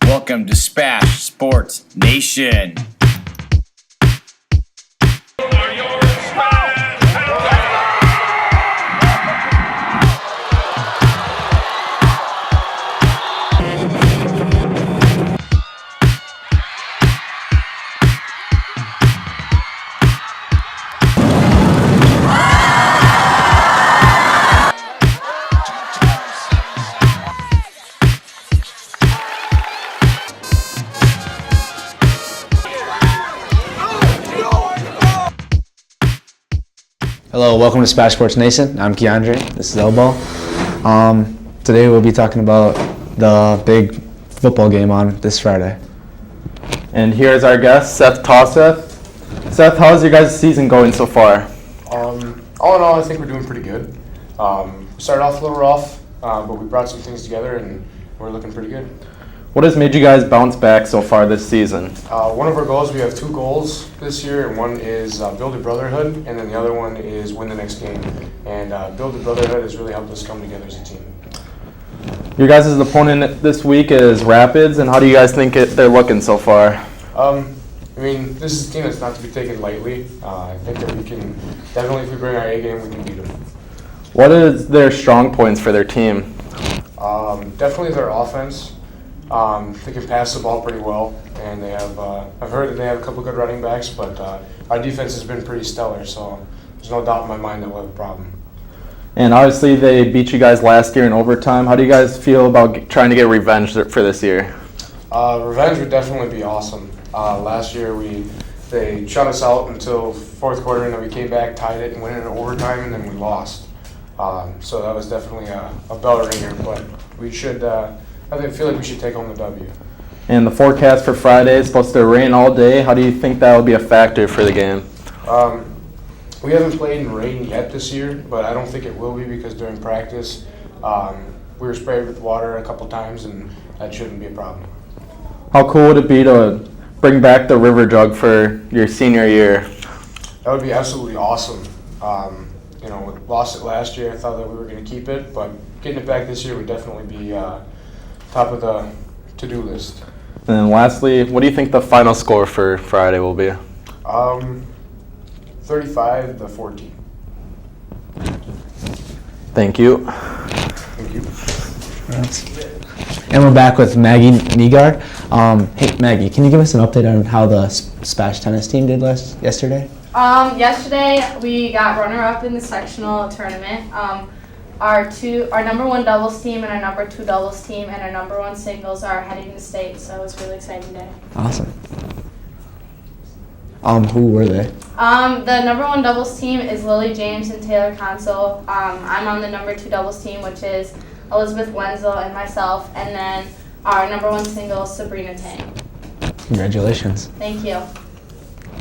Welcome to SPASH Sports Nation. Hello, welcome to SPASH Sports Nation. I'm Keandre. This is Elbow. Today we'll be talking about the big football game on this Friday. And here's our guest, Seth Tosseth. Seth, how's your guys' season going so far? All in all, I think we're doing pretty good. We started off a little rough, but we brought some things together and we're looking pretty good. What has made you guys bounce back so far this season? One of our goals, we have 2 goals this year, and one is build a brotherhood, and then the other one is win the next game. And build a brotherhood has really helped us come together as a team. Your guys' opponent this week is Rapids, and how do you guys think they're looking so far? This is a team that's not to be taken lightly. I think that we can, definitely if we bring our A game, we can beat them. What is their strong points for their team? Definitely their offense. They can pass the ball pretty well, and they have. I've heard that they have a couple good running backs, but our defense has been pretty stellar. So there's no doubt in my mind that we'll have a problem. And obviously they beat you guys last year in overtime. How do you guys feel about trying to get revenge for this year? Revenge would definitely be awesome. Last year they shut us out until fourth quarter, and then we came back, tied it, and went into overtime, and then we lost. So that was definitely a bell ringer, but we should. I feel like we should take home the W. And the forecast for Friday is supposed to rain all day. How do you think that will be a factor for the game? We haven't played in rain yet this year, but I don't think it will be because during practice we were sprayed with water a couple times, and that shouldn't be a problem. How cool would it be to bring back the river jug for your senior year? That would be absolutely awesome. We lost it last year. I thought that we were going to keep it, but getting it back this year would definitely be top of the to-do list. And then lastly, what do you think the final score for Friday will be? 35-14. Thank you. Thank you. And we're back with Maggie Negard. Hey Maggie, can you give us an update on how the SPASH tennis team did yesterday? Yesterday we got runner-up in the sectional tournament. Our number 1 doubles team and our number 2 doubles team and our number 1 singles are heading to state, so it was a really exciting day. Awesome. Who were they? The number 1 doubles team is Lily James and Taylor Console. I'm on the number 2 doubles team, which is Elizabeth Wenzel and myself, and then our number 1 single is Sabrina Tang. Congratulations. Thank you.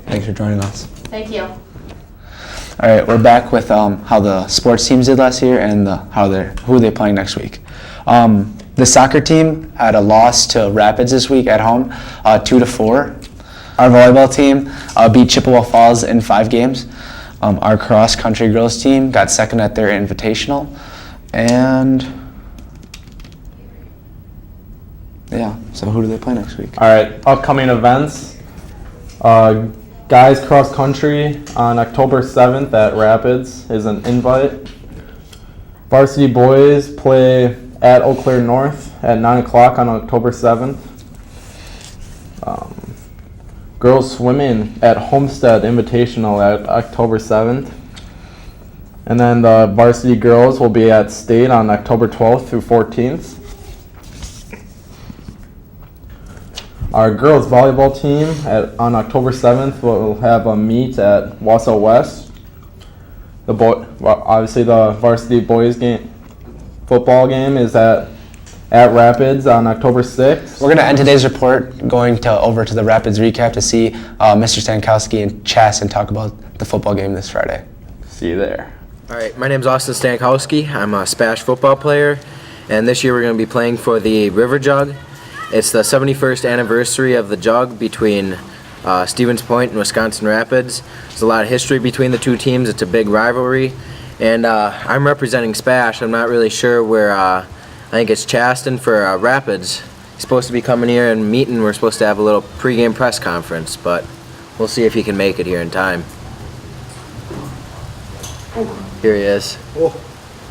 Thanks for joining us. Thank you. All right, we're back with how the sports teams did last year and who they're playing next week. The soccer team had a loss to Rapids this week at home, 2-4. Our volleyball team beat Chippewa Falls in 5 games. Our cross country girls team got second at their invitational, and yeah. So who do they play next week? All right, upcoming events. Guys cross country on October 7th at Rapids is an invite. Varsity boys play at Eau Claire North at 9 o'clock on October 7th. Girls swimming at Homestead Invitational at October 7th. And then the varsity girls will be at State on October 12th through 14th. Our girls volleyball team on October 7th will have a meet at Wausau West. Obviously the varsity boys football game is at Rapids on October 6th. We're going to end today's report going over to the Rapids recap to see Mr. Stankowski and Chas and talk about the football game this Friday. See you there. All right, my name's Austin Stankowski. I'm a SPASH football player, and this year we're going to be playing for the River Jug. It's the 71st anniversary of the Jug between Stevens Point and Wisconsin Rapids. There's a lot of history between the two teams. It's a big rivalry. And I'm representing SPASH. I'm not really sure where, I think it's Chaston for Rapids. He's supposed to be coming here and meeting. We're supposed to have a little pregame press conference, but we'll see if he can make it here in time. Here he is.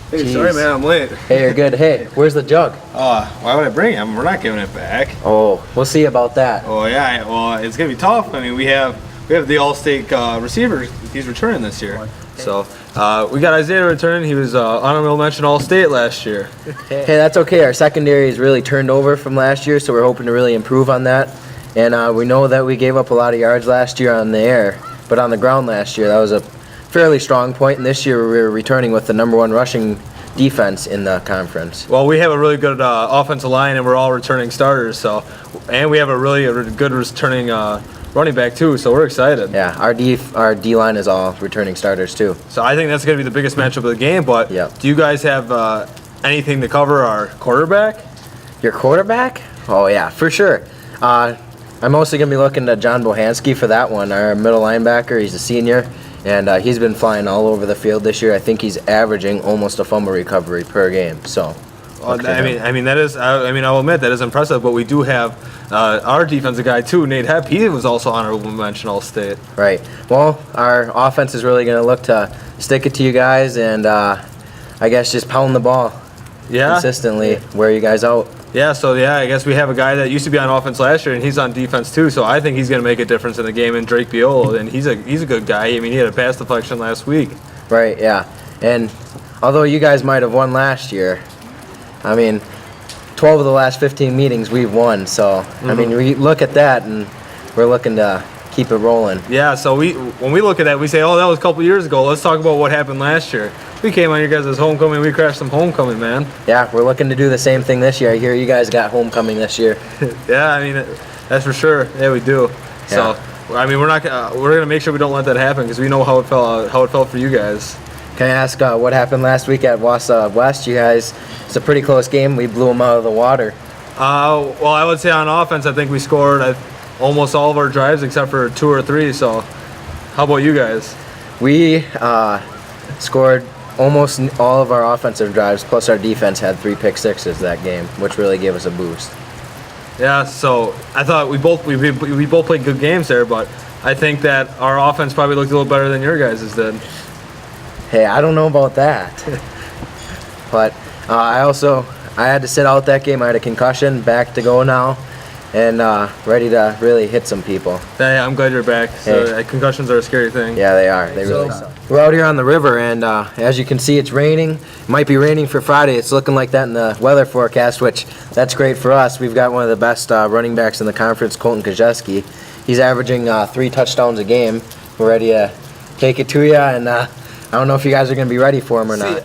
Hey, Jeez. sorry man, I'm late. Hey, you're good. Hey, where's the jug? Why would I bring him? We're not giving it back. Oh, we'll see about that. Oh yeah, well it's gonna be tough. I mean we have the all-state receiver. He's returning this year. So we got Isaiah returning. He was honorable mention all-state last year. Hey, that's okay. Our secondary is really turned over from last year, so we're hoping to really improve on that. And we know that we gave up a lot of yards last year on the air, but on the ground last year, that was a fairly strong point. And this year, we're returning with the #1 rushing defense in the conference. Well, we have a really good offensive line, and we're all returning starters. So, and we have a really good returning running back too. So we're excited. Yeah, our D line is all returning starters too. So I think that's going to be the biggest matchup of the game. But Yep. do you guys have anything to cover our quarterback? Your quarterback? Oh yeah, for sure. I'm mostly gonna be looking to John Bohanski for that one. Our middle linebacker. He's a senior. And he's been flying all over the field this year. I think he's averaging almost a fumble recovery per game. So, I mean that is. I will admit that is impressive. But we do have our defensive guy too, Nate Hepp. He was also honorable mention all-state. right. Well, our offense is really going to look to stick it to you guys, and I guess just pound the ball consistently, wear you guys out. Yeah. So I guess we have a guy that used to be on offense last year, and he's on defense too. So I think he's going to make a difference in the game. And Drake Biolo, and he's a good guy. I mean, he had a pass deflection last week. Right. Yeah. And although you guys might have won last year, I mean, 12 of the last 15 meetings we've won. So I mean, we look at that, and we're looking to keep it rolling. Yeah. So when we look at that, we say, oh, that was a couple years ago. Let's talk about what happened last year. We came on your guys' homecoming. We crashed some homecoming, man. Yeah, we're looking to do the same thing this year. I hear you guys got homecoming this year. Yeah, I mean, that's for sure. Yeah, we do. Yeah. So, I mean, we're gonna make sure we don't let that happen because we know how it felt for you guys. Can I ask what happened last week at Wausau West? You guys, it's a pretty close game. We blew them out of the water. Well, I would say on offense, I think we scored almost all of our drives except for 2 or 3. So, how about you guys? We scored almost all of our offensive drives, plus our defense had 3 pick sixes that game, which really gave us a boost. Yeah. So I thought we both played good games there, but I think that our offense probably looked a little better than your guys' did. Hey, I don't know about that. But I had to sit out that game. I had a concussion, back to go now, and ready to really hit some people. Yeah, I'm glad you're back. So, Hey. concussions are a scary thing. Yeah, they are. They really are. We're out here on the river, and as you can see, it's raining. It might be raining for Friday. It's looking like that in the weather forecast, which that's great for us. We've got one of the best running backs in the conference, Colton Kajeski. He's averaging 3 touchdowns a game. We're ready to take it to you, and I don't know if you guys are going to be ready for him or not.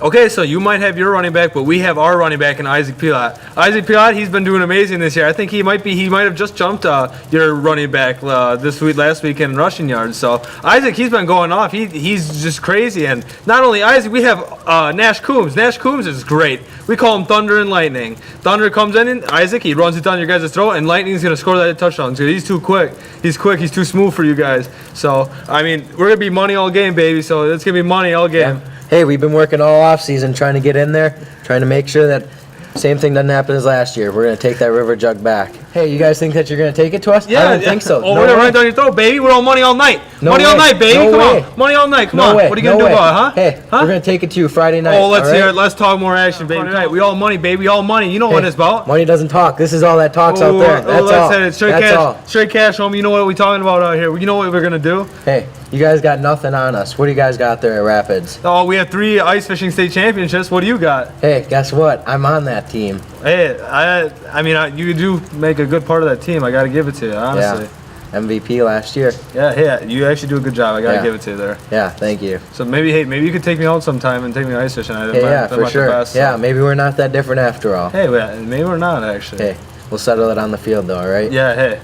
Okay, so you might have your running back, but we have our running back in Isaac Pilat. Isaac Pilat, he's been doing amazing this year. I think he might have just jumped your running back last week in rushing yards. So Isaac, he's been going off. He's just crazy. And not only Isaac, we have Nash Coombs. Nash Coombs is great. We call him Thunder and Lightning. Thunder comes in, and Isaac, he runs it down your guys' throat, and Lightning's gonna score that touchdown. So he's too quick. He's quick. He's too smooth for you guys. So I mean, we're gonna be money all game, baby. So it's gonna be money all game. Yeah. Hey, we've been working all off season trying to get in there, trying to make sure that same thing doesn't happen as last year. We're going to take that river jug back. Hey, you guys think that you're going to take it to us? Yeah, I don't think so. Oh, No we're gonna way. run it down your throat, baby. We're on money all night. No money all way. night, baby. No Come way. on. Money all night. Come No on. way. What are you gonna No do way. about it, huh? Hey, huh? we're going to take it to you Friday night. Oh, let's all hear right? it. Let's talk more action, baby. We all money, baby. All money. You know what Hey, it's about. Money doesn't talk. This is all that talks out there. That's let's all. hit it. Straight That's cash. all. Straight cash, homie. You know what we're talking about out here. You know what we're gonna do. Hey, you guys got nothing on us. What do you guys got there at Rapids? Oh, we have 3 ice fishing state championships. What do you got? Hey, guess what? I'm on that team. Hey, I mean, you do make a good part of that team. I gotta give it to you, honestly. Yeah. MVP last year. Yeah. Hey, you actually do a good job. I gotta Yeah. give it to you there. Yeah, thank you. So maybe you could take me out sometime and take me ice fishing. Hey, yeah, for sure. Yeah, maybe we're not that different after all. Hey, maybe we're not actually. Hey, we'll settle it on the field though, all right? Yeah. Hey,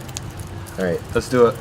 All right. let's do it.